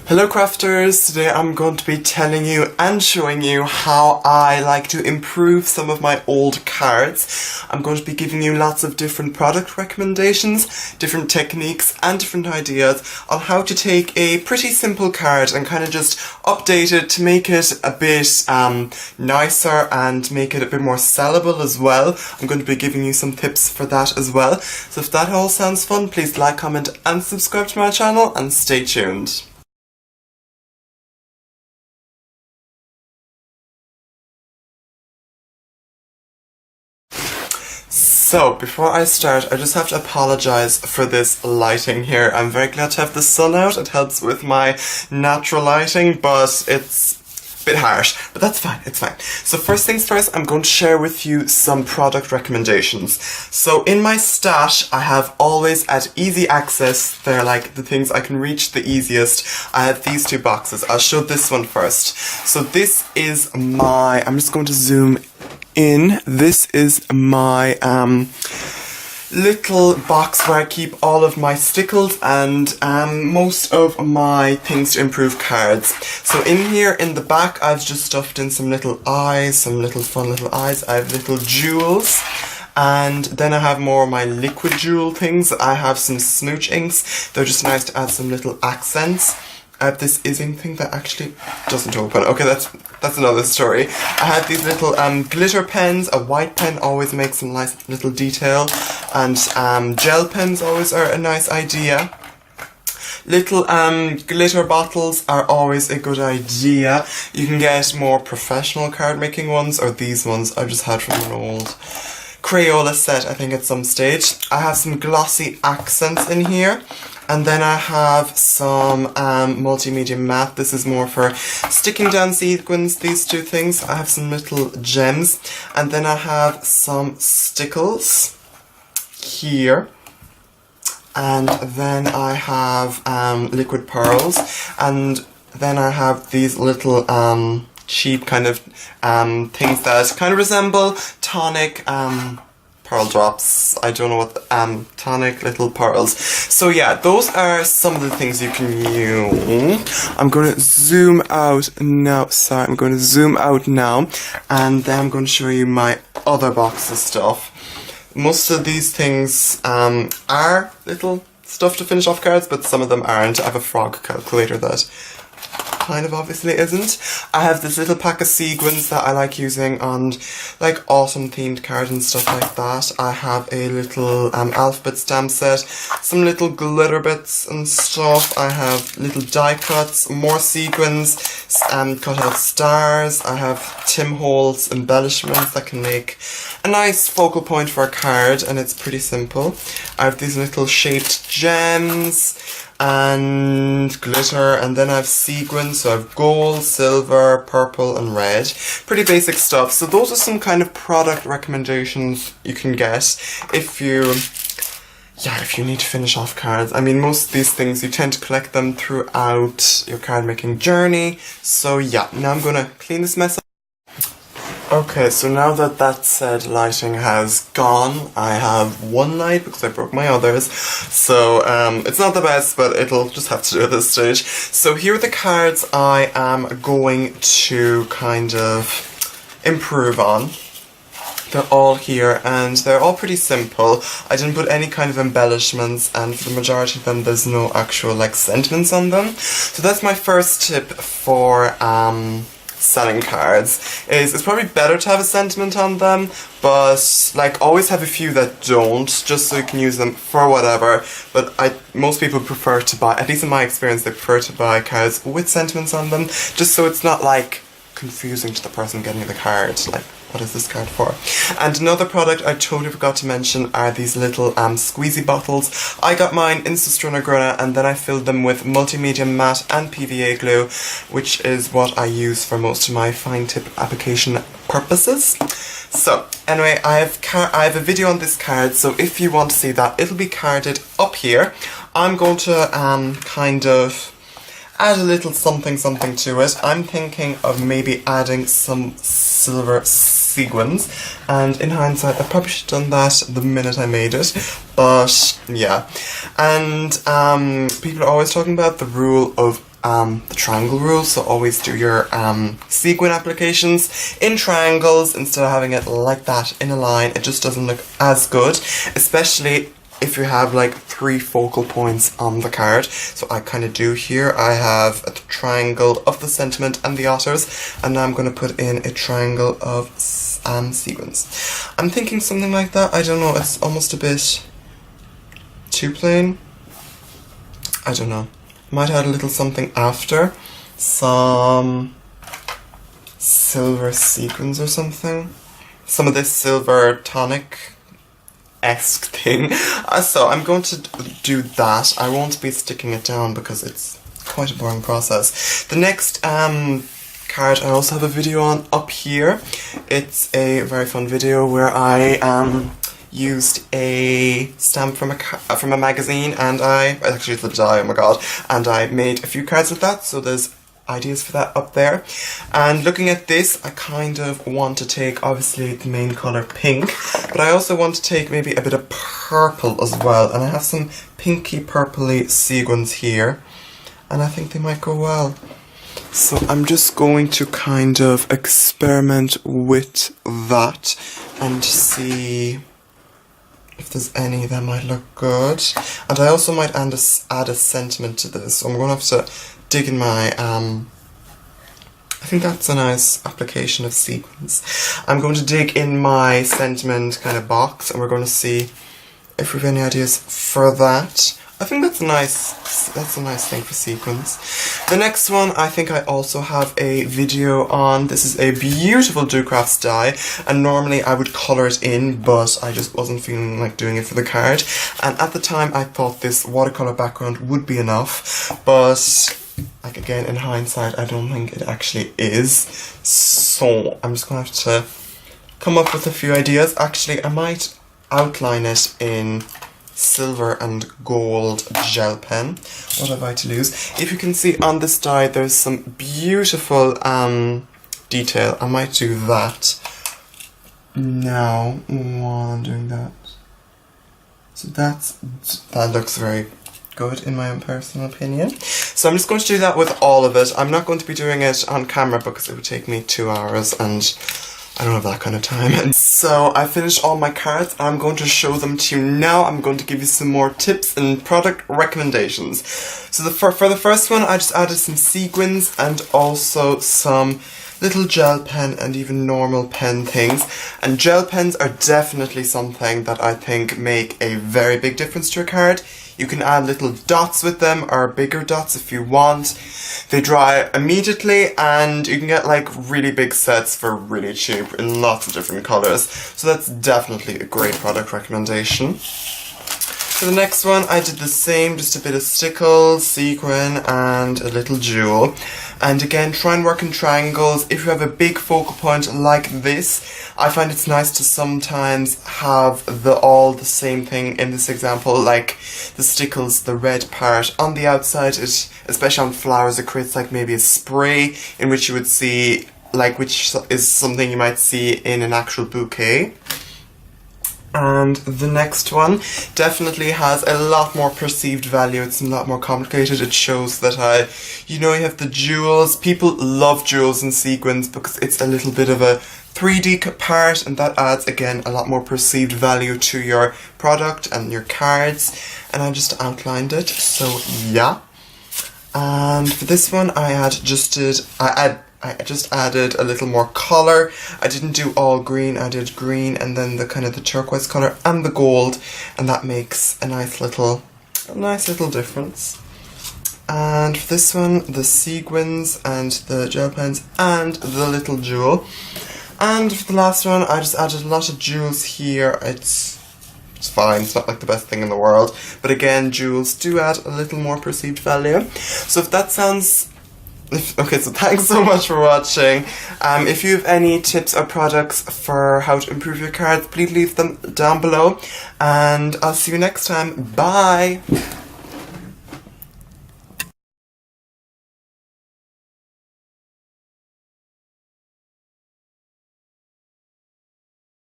Hello crafters, today I'm going to be telling you and showing you how I like to improve some of my old cards. I'm going to be giving you lots of different product recommendations, different techniques and different ideas on how to take a pretty simple card and kind of just update it to make it a bit nicer and make it a bit more sellable as well. I'm going to be giving you some tips for that as well. So if that all sounds fun, please like, comment and subscribe to my channel and stay tuned. So, before I start, I just have to apologise for this lighting here. I'm very glad to have the sun out. It helps with my natural lighting, but it's a bit harsh. But that's fine, it's fine. So first things first, I'm going to share with you some product recommendations. So in my stash, I have always at easy access, they're like the things I can reach the easiest. I have these two boxes. I'll show this one first. So this is my, I'm just going to zoom in. This is my little box where I keep all of my stickles and most of my things to improve cards. So in here in the back I've just stuffed in some little eyes, some little fun little eyes. I have little jewels. And then I have more of my liquid jewel things. I have some smooch inks. They're just nice to add some little accents. I have this Ising thing that actually doesn't open. Okay, that's another story. I have these little glitter pens. A white pen always makes some nice little detail. And gel pens always are a nice idea. Little glitter bottles are always a good idea. You can get more professional card making ones, or these ones I just had from an old Crayola set, I think, at some stage. I have some glossy accents in here. And then I have some multimedia matte. This is more for sticking down sequins, these two things. I have some little gems. And then I have some stickles here. And then I have liquid pearls. And then I have these little cheap kind of things that kind of resemble tonic pearl drops. I don't know what tonic little pearls. So yeah, those are some of the things you can use. I'm going to zoom out now. Sorry, I'm going to zoom out now, and then I'm going to show you my other box of stuff. Most of these things are little stuff to finish off cards, but some of them aren't. I have a frog calculator that kind of obviously isn't. I have this little pack of sequins that I like using on like autumn themed cards and stuff like that. I have a little alphabet stamp set, some little glitter bits and stuff. I have little die cuts, more sequins, cut out stars. I have Tim Holtz embellishments that can make a nice focal point for a card, and it's pretty simple. I have these little shaped gems and glitter, and then I have sequins, so I have gold, silver, purple and red. Pretty basic stuff. So those are some kind of product recommendations you can get if you need to finish off cards. I mean, most of these things you tend to collect them throughout your card making journey. So yeah, now I'm gonna clean this mess up. Okay, so now that said lighting has gone, I have one light because I broke my others, so it's not the best, but it'll just have to do at this stage. So here are the cards I am going to kind of improve on. They're all here, and they're all pretty simple. I didn't put any kind of embellishments, and for the majority of them there's no actual like sentiments on them. So that's my first tip for selling cards. It's probably better to have a sentiment on them, but like always have a few that don't, just so you can use them for whatever. But most people prefer to buy, at least in my experience, they prefer to buy cards with sentiments on them, just so it's not like confusing to the person getting the card, like what is this card for? And another product I totally forgot to mention are these little squeezy bottles. I got mine in Sustrunagrunnagh, and then I filled them with multimedia matte and PVA glue, which is what I use for most of my fine tip application purposes. So anyway, I have a video on this card, so if you want to see that, it'll be carded up here. I'm going to kind of add a little something to it. I'm thinking of maybe adding some silver sequins, and in hindsight I probably should have done that the minute I made it, but yeah. And people are always talking about the rule of the triangle rule, so always do your sequin applications in triangles instead of having it like that in a line. It just doesn't look as good, especially if you have like 3 focal points on the card. So I kind of do here. I have a triangle of the sentiment and the otters, and now I'm going to put in a triangle of sequins. I'm thinking something like that. I don't know, it's almost a bit too plain. I don't know. Might add a little something after. Some silver sequins or something. Some of this silver tonic-esque thing. So I'm going to do that. I won't be sticking it down because it's quite a boring process. The next card I also have a video on up here. It's a very fun video where I used a stamp from a magazine, and actually it's a die, oh my god, and I made a few cards with that, so there's ideas for that up there. And looking at this, I kind of want to take, obviously, the main colour pink, but I also want to take maybe a bit of purple as well, and I have some pinky purpley sequins here, and I think they might go well. So I'm just going to kind of experiment with that and see if there's any that might look good. And I also might add a sentiment to this, so I'm going to have to dig in my, I think that's a nice application of sequins. I'm going to dig in my sentiment kind of box, and we're going to see if we have any ideas for that. I think that's a nice thing for sequins. The next one I think I also have a video on. This is a beautiful Do Crafts die, and normally I would colour it in, but I just wasn't feeling like doing it for the card. And at the time I thought this watercolour background would be enough, but like again in hindsight I don't think it actually is. So I'm just going to have to come up with a few ideas. Actually I might outline it in silver and gold gel pen. What have I to lose? If you can see on this die there's some beautiful detail. I might do that now while I'm doing that. So that looks very good in my own personal opinion. So I'm just going to do that with all of it. I'm not going to be doing it on camera because it would take me 2 hours and I don't have that kind of time. And so I finished all my cards. I'm going to show them to you now. I'm going to give you some more tips and product recommendations. So for the first one, I just added some sequins and also some little gel pen and even normal pen things. And gel pens are definitely something that I think make a very big difference to your card. You can add little dots with them, or bigger dots if you want. They dry immediately, and you can get like really big sets for really cheap in lots of different colours. So that's definitely a great product recommendation. For the next one, I did the same, just a bit of stickle, sequin, and a little jewel. And again, try and work in triangles. If you have a big focal point like this, I find it's nice to sometimes have all the same thing in this example, like the stickles, the red part on the outside. It, especially on flowers, it creates like maybe a spray in which you would see, like, which is something you might see in an actual bouquet. And the next one definitely has a lot more perceived value. It's a lot more complicated. It shows that you have the jewels. People love jewels and sequins because it's a little bit of a 3D part, and that adds again a lot more perceived value to your product and your cards. And I just outlined it, so yeah. And for this one I just added a little more colour. I didn't do all green, I did green and then the kind of the turquoise colour and the gold, and that makes a nice little difference. And for this one, the sequins and the gel pens and the little jewel. And for the last one, I just added a lot of jewels here. It's fine, it's not like the best thing in the world, but again, jewels do add a little more perceived value. So if that sounds okay, so thanks so much for watching. If you have any tips or products for how to improve your cards, please leave them down below, and I'll see you next time. Bye!